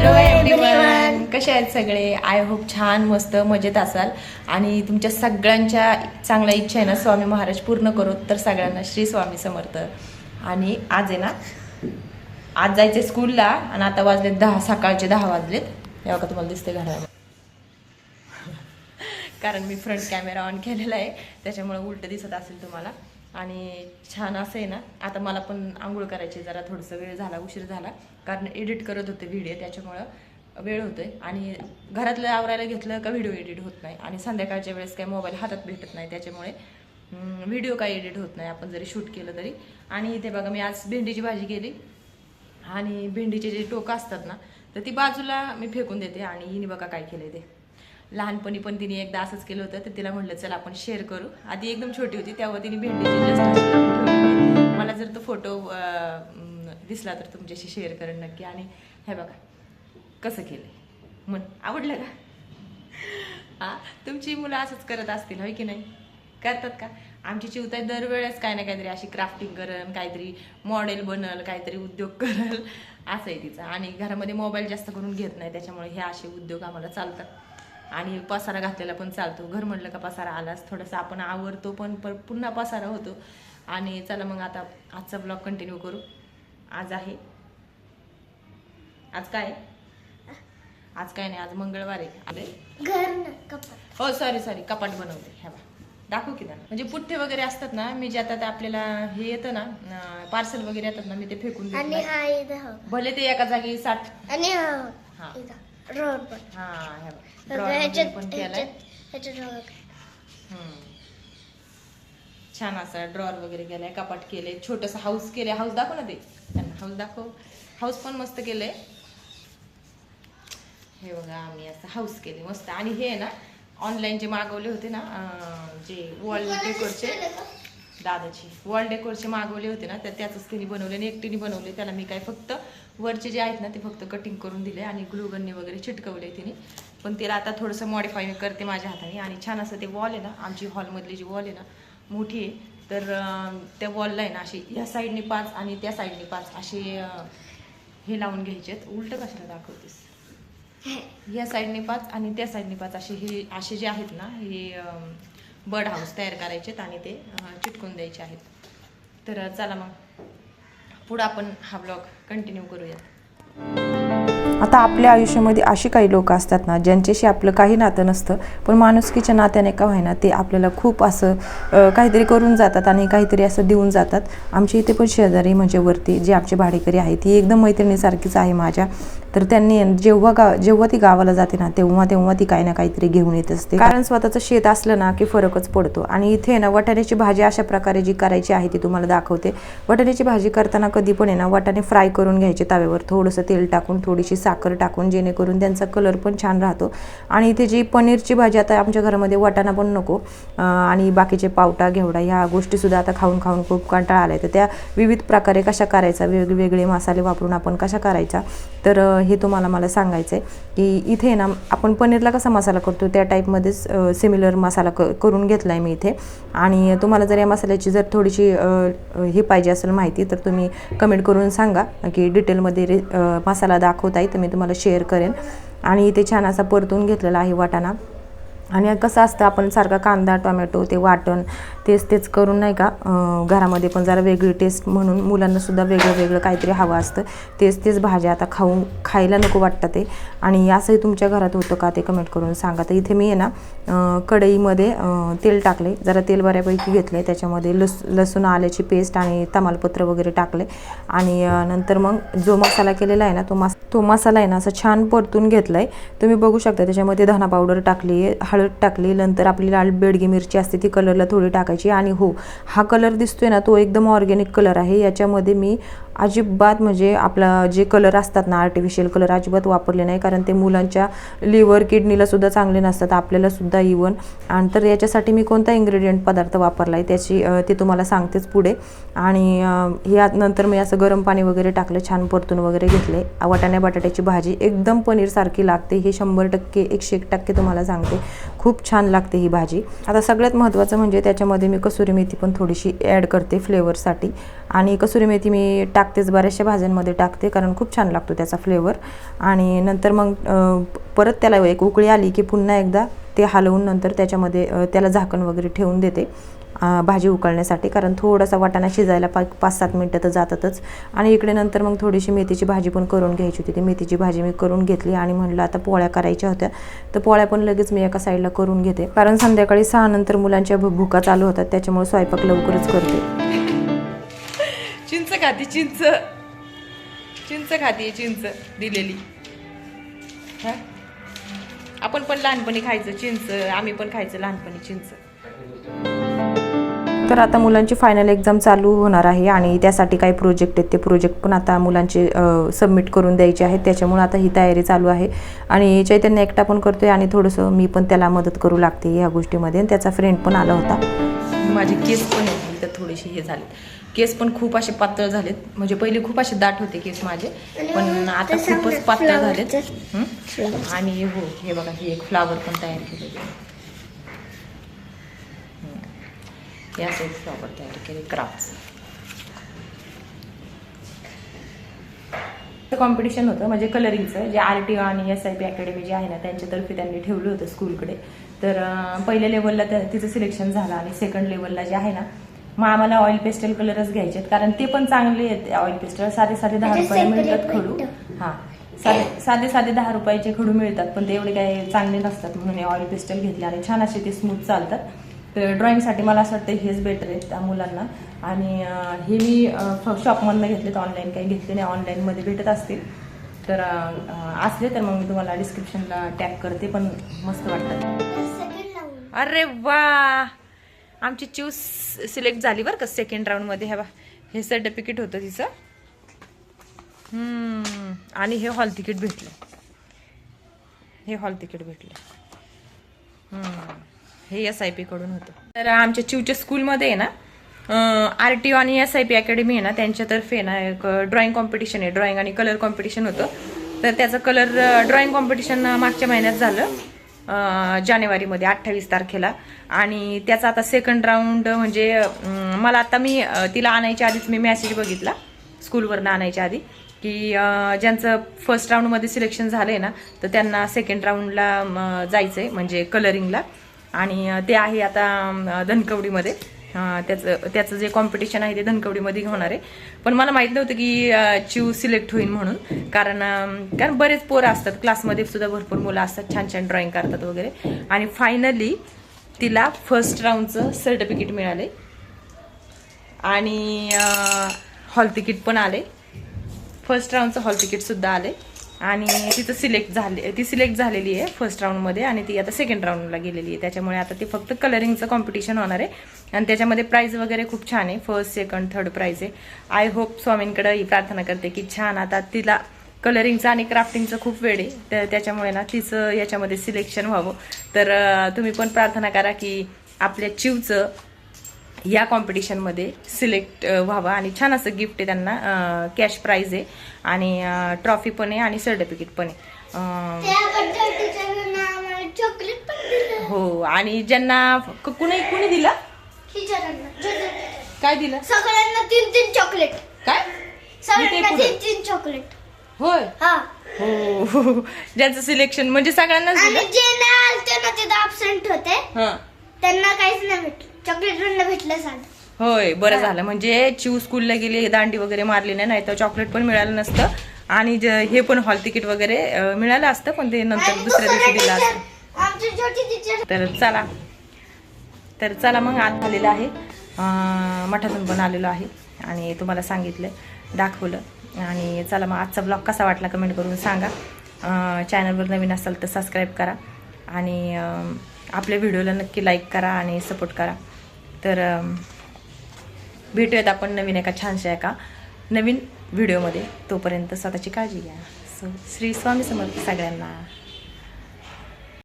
Hello everyone, कसे आहेत सगळे? आय होप छान मस्त मजेत असाल आणि तुमच्या सगळ्यांच्या चांगल्या इच्छा आहे ना स्वामी महाराज पूर्ण करो. तर सगळ्यांना श्री स्वामी समर्थ. आणि आज आहे ना, आज जायचे स्कूलला आणि आता वाजलेत 10, सकाळचे 10 वाजलेत. तेव्हा का तुम्हाला दिसते घरामध्ये, कारण मी फ्रंट कॅमेरा ऑन केलेला आहे त्याच्यामुळे उलट दिसत असेल तुम्हाला. आणि छान असं आहे ना, आता मला पण आंघोळ करायची, जरा थोडंसं वेळ झाला, उशीर झाला, कारण एडिट करत होते व्हिडिओ, त्याच्यामुळं वेळ होतोय. आणि घरातलं आवरायला घेतलं का व्हिडिओ एडिट होत नाही, आणि संध्याकाळच्या वेळेस काही मोबाईल हातात भेटत नाही, त्याच्यामुळे व्हिडिओ काही एडिट होत नाही आपण जरी शूट केलं तरी. आणि इथे बघा, मी आज भेंडीची भाजी केली आणि भेंडीचे जे टोकं असतात ना, तर ती बाजूला मी फेकून देते. आणि हिने बघा काय केलंय ते. लहानपणी पण तिने एकदा असंच केलं होतं, तर तिला म्हटलं चला आपण शेअर करू. आधी एकदम छोटी होती तेव्हा तिने भेंडीची जस्ट मला जर तो फोटो दिसला तर तुमच्याशी शेअर करेन नक्की. आणि हे बघा कसं केलंय, मन आवडलं का? हा, तुमची मुलं असंच करत असतील होय की नाही? करतात का? आमची चिवताई दरवेळेस काय ना काहीतरी अशी क्राफ्टिंग करल, काहीतरी मॉडेल बनल, काहीतरी उद्योग करल, असं आहे तिचं. आणि घरामध्ये मोबाईल जास्त करून घेत नाही, त्याच्यामुळे हे असे उद्योग आम्हाला चालतात. आणि पसारा घातलेला पण चालतो. घर म्हटलं का पसारा आलाच, थोडंसं आपण आवरतो पण पुन्हा पसारा होतो. आणि चला मग आता आजचा ब्लॉग कंटिन्यू करू. आज आहे, आज काय नाही, आज मंगळवार आहे. हो सॉरी, कपाट बनवते. ह्या बा दाखवू की ना, म्हणजे पुठ्ठे वगैरे असतात ना, मी जे आता आपल्याला हे येतं ना, पार्सल वगैरे येतात ना, मी ते फेकून देते. भले ते एका जागी साठ. आणि हा ड्रॉवर पण, ड्रॉवर पण केलाय. छान असा ड्रॉवर वगैरे केलाय, कपाट केले, छोटस हाऊस केले. हाऊस दाखव ना, ते त्यांना हाऊस दाखव. हाऊस पण मस्त केलंय. हे बघा, आम्ही असं हाऊस केले मस्त. आणि हे ना ऑनलाईन जे मागवले होते ना, जे वॉल डेकोरचे, दादाची वॉल डेकोरचे मागवले होते ना, तर त्याच तिने बनवले आणि एकटीने बनवले. त्याला मी काय फक्त वरचे जे आहेत ना ते फक्त कटिंग करून दिले आणि ग्लूगनने वगैरे चिटकवले तिने. पण तिला आता थोडंसं मॉडिफाय करते माझ्या हाताने. आणि छान असं ते वॉल आहे ना, आमची हॉलमधली जी वॉल आहे ना मोठी आहे, तर त्या वॉलला आहे ना अशी या साईडने 5 आणि त्या साईडने 5 असे हे लावून घ्यायचे आहेत. उलट कशाला दाखवतेस? या साईडने 5 आणि त्या साईडने 5 असे जे आहेत ना, हे बर्ड हाऊस तयार करायचे आहेत आणि ते चिटकून द्यायचे आहेत. तर चला मग पुढं आपण हा ब्लॉग कंटिन्यू करूया. आता आपल्या आयुष्यामध्ये अशी काही लोक असतात ना, ज्यांच्याशी आपलं काही नातं नसतं, पण माणुसकीच्या नात्याने का होईना ते आपल्याला खूप असं काहीतरी करून जातात आणि काहीतरी असं देऊन जातात. आमच्या इथे पण शेजारी म्हणजे वरती जे आमचे भाडेकरी आहेत, ती एकदम मैत्रिणीसारखीच आहे माझ्या. तर त्यांनी जेव्हा ती गावाला जाते ना, तेव्हा ती काही ना काहीतरी घेऊन येत असते. कारण स्वतःचं शेत असलं ना की फरकच पडतो. आणि इथे ना वाटाण्याची भाजी अशा प्रकारे जी करायची आहे ती तुम्हाला दाखवते. वाटाण्याची भाजी करताना कधी पण आहे ना, वाटाणे फ्राय करून घ्यायचे तव्यावर, थोडंसं तेल टाकून, थोडीशी साखर टाकून, जेणेकरून त्यांचा कलर पण छान राहतो. आणि इथे जी पनीरची भाजी, आता आमच्या घरामध्ये वाटाणा पण नको आणि बाकीचे पावटा, घेवडा ह्या गोष्टीसुद्धा आता खाऊन खूप कंटाळा आला आहे. तर त्या विविध प्रकारे कशा करायचा, वेगवेगळे मसाले वापरून आपण कशा करायचा, तर हे तुम्हाला मला सांगायचं आहे. की इथे ना आपण पनीरला कसा मसाला करतो त्या टाईपमध्येच सिमिलर मसाला करून घेतला आहे मी इथे. आणि तुम्हाला जर या मसाल्याची जर थोडीशी हे पाहिजे असेल माहिती, तर तुम्ही कमेंट करून सांगा की डिटेलमध्ये मसाला दाखवताय, तर मी तुम्हाला शेअर करेन. आणि इथे छान असा परतून घेतलेला आहे वाटाणा. आणि कसं असतं, आपण सारखा कांदा, टोमॅटो, ते वाटण तेच करून नाही का, घरामध्ये पण जरा वेगळी टेस्ट म्हणून मुलांनासुद्धा वेगळं काहीतरी हवं असतं. तेच भाज्या आता खायला नको वाटतं ते. आणि असंही तुमच्या घरात होतं का ते कमेंट करून सांगा. तर इथे मी आहे ना कढईमध्ये तेल टाकले, जरा तेल बऱ्यापैकी घेतले, त्याच्यामध्ये लसूण आल्याची पेस्ट आणि तमालपत्र वगैरे टाकले. आणि नंतर मग जो मसाला केलेला आहे ना, तो मसाला आहे ना असं छान परतून घेतला आहे. तुम्ही बघू शकता, त्याच्यामध्ये धना पावडर टाकली, हळद टाकली, नंतर आपली लाल बेडगी मिरची असते ती कलरला थोडी टाकायची. आणि हो, हा कलर दिसतोय ना, तो एकदम ऑर्गॅनिक कलर आहे. याच्यामध्ये मी अजिबात म्हणजे आपला जे कलर असतात ना, आर्टिफिशियल कलर अजिबात वापरले नाही, कारण ते मुलांच्या लिव्हर, किडनीला सुद्धा चांगले नसतात, आपल्याला सुद्धा इवन. आणि तर याच्यासाठी मी कोणता इन्ग्रेडियंट पदार्थ वापरला आहे ते तुम्हाला सांगतेच पुढे. आणि यानंतर मी असं गरम पाणी वगैरे टाकलं, छान परतून वगैरे घेतले. वाटाण्या बटाट्याची भाजी एकदम पनीरसारखी लागते, हे 100% 101% तुम्हाला सांगते, खूप छान लागते ही भाजी. आता सगळ्यात महत्त्वाचं म्हणजे त्याच्यामध्ये मी कसुरी मेथी पण थोडीशी ॲड करते फ्लेवरसाठी. आणि कसुरी मेथी मी टाकतेच, बऱ्याचशा भाज्यांमध्ये टाकते कारण खूप छान लागतो त्याचा फ्लेवर. आणि नंतर मग परत त्याला एक उकळी आली की पुन्हा एकदा ते हलवून नंतर त्याच्यामध्ये त्याला झाकण वगैरे ठेवून देते भाजी उकळण्यासाठी, कारण थोडासा वाटाणा शिजायला 5-7 मिनटं तर जातातच. आणि इकडे नंतर मग थोडीशी मेथीची भाजी पण करून घ्यायची होती. ती मेथीची भाजी मी करून घेतली आणि म्हणलं आता पोळ्या करायच्या होत्या, तर पोळ्या पण लगेच मी एका साईडला करून घेते, कारण संध्याकाळी 6 नंतर मुलांच्या भुका चालू होतात, त्याच्यामुळे स्वयंपाक लवकरच करते. चिंच खाती, चिंच खाती, चिंच दिलेली. आपण पण लहानपणी खायचं चिंच, आम्ही पण खायचं लहानपणी चिंच. तर आता मुलांची फायनल एक्झाम चालू होणार आहे आणि त्यासाठी काही प्रोजेक्ट आहेत, ते प्रोजेक्ट पण आता मुलांचे सबमिट करून द्यायचे आहेत, त्याच्यामुळे आता ही तयारी चालू आहे. आणि चैतन्य एकटा पण करतोय आणि थोडंसं मी पण त्याला मदत करू लागते ह्या गोष्टीमध्ये. आणि त्याचा फ्रेंड पण आला होता. माझे केस पण आहेत तर थोडेसे हे झाले, केस पण खूप असे पातळ झालेत, म्हणजे पहिले खूप असे दाट होते केस माझे, पण आता खूपच पातळ झालेत. आणि हो हे बघा, ही एक फ्लावर पण तयार केलेली आहे, याचं एक फ्लावर तयार केले क्राफ्टचं. कॉम्पिटिशन होतं म्हणजे कलरिंगचं, जे RTO आणि SIP अकॅडमी जे आहे ना त्यांच्यातर्फे त्यांनी ठेवलं होतं स्कूलकडे. तर पहिल्या लेवलला तिचं सिलेक्शन झालं आणि सेकंड लेवलला जे आहे ना मग आम्हाला ऑइल पेस्टल कलरच घ्यायचे आहेत, कारण ते पण चांगले आहेत. ऑइल पेस्टल साधे 10 रुपयाला मिळतात खडू. हां, साधे 10 रुपयाचे खडू मिळतात, पण ते एवढे काही चांगले नसतात, म्हणून ऑइल पेस्टल घेतले आणि छान असे ते स्मूथ चालतात. तर ड्रॉइंगसाठी मला असं वाटतं हेच बेटर आहेत त्या मुलांना. आणि हे मी शॉपमधनं घेतलेत, ऑनलाईन काही घेतले नाही, ऑनलाईनमध्ये भेटत असतील तर असले तर मग मी तुम्हाला डिस्क्रिप्शनला टॅग करते, पण मस्त वाटतात. अरे वा, आमची चूज सिलेक्ट झाली बरं का सेकंड राऊंडमध्ये. हे सर्टिफिकेट होतं तिचं. आणि हे हॉल तिकीट भेटलं, हे SIP कडून होतं. तर आमच्या चिवच्या स्कूलमध्ये आहे ना RTO आणि SIP अकॅडमी आहे ना त्यांच्यातर्फे ना एक ड्रॉइंग कॉम्पिटिशन आहे, ड्रॉइंग आणि कलर कॉम्पिटिशन होतं. तर त्याचं ड्रॉइंग कॉम्पिटिशन मागच्या महिन्यात झालं, जानेवारीमध्ये 28 तारखेला. आणि त्याचा आता सेकंड राऊंड म्हणजे मला आता मी तिला आणायच्या आधीच मी मेसेज बघितला स्कूलवरनं आणायच्या आधी की ज्यांचं फर्स्ट राऊंडमध्ये सिलेक्शन झालंय ना तर त्यांना सेकंड राऊंडला जायचंय म्हणजे कलरिंगला. आणि ते आहे आता धनकवडीमध्ये. त्याचं जे कॉम्पिटिशन आहे ते धनकवडीमध्ये होणार आहे. पण मला माहित नव्हतं की चिव सिलेक्ट होईल म्हणून, कारण बरेच पोरं असतात क्लासमध्ये सुद्धा, भरपूर मुलं असतात छान छान ड्रॉइंग करतात वगैरे. आणि फायनली तिला फर्स्ट राऊंडचं सर्टिफिकेट मिळाले आणि हॉल तिकीट पण आले, फर्स्ट राऊंडचं हॉल तिकीट सुद्धा आले. आणि ती सिलेक्ट झालेली आहे फर्स्ट राऊंडमध्ये आणि ती आता सेकंड राऊंडला गेलेली आहे. त्याच्यामुळे आता ते फक्त कलरिंगचं कॉम्पिटिशन होणार आहे आणि त्याच्यामध्ये प्राईज वगैरे खूप छान आहे, फर्स्ट सेकंड थर्ड प्राईज आहे. आय होप स्वामींकडे ही प्रार्थना करते की छान आता तिला कलरिंगचं आणि क्राफ्टिंगचं खूप वेळ आहे, तर त्याच्यामुळे ना तिचं याच्यामध्ये सिलेक्शन व्हावं. तर तुम्ही पण प्रार्थना करा की आपल्या चिवचं या कॉम्पिटिशनमध्ये सिलेक्ट व्हावं आणि छान असं गिफ्ट आहे त्यांना, कॅश प्राईज आहे आणि ट्रॉफी पण आहे आणि सर्टिफिकेट पण आहे. हो, आणि ज्यांना कुणी दिला काय दिलं सगळ्यांना 3 चॉकलेट. काय सगळ्यांना 3 चॉकलेट. होय, हो, ज्यांचं सिलेक्शन म्हणजे सगळ्यांनाच दिलं. आणि जे नाही आलते ना ते ॲब्सेंट होते त्यांना काहीच नाही भेटलं, चॉकलेट भेटलं साधं. होय, बरं झालं, म्हणजे चिव स्कूलला गेली, दांडी वगैरे मारली नाही तर चॉकलेट पण मिळालं नसतं आणि हे पण हॉल तिकीट वगैरे मिळालं असतं, पण ते नंतर दुसऱ्या दिवशी दिलं असतं. तर चला मग आज झालेलं आहे, मठातून पण आलेलो आहे आणि तुम्हाला सांगितलं, दाखवलं. आणि चला मग आजचा ब्लॉग कसा वाटला कमेंट करून सांगा. चॅनलवर नवीन असाल तर सबस्क्राईब करा आणि आपल्या व्हिडिओला नक्की लाईक करा आणि सपोर्ट करा. तर भेटूयात आपण नवीन एका नवीन व्हिडिओमध्ये. तोपर्यंत स्वतःची काळजी घ्या. श्री स्वामी समर्थ सगळ्यांना.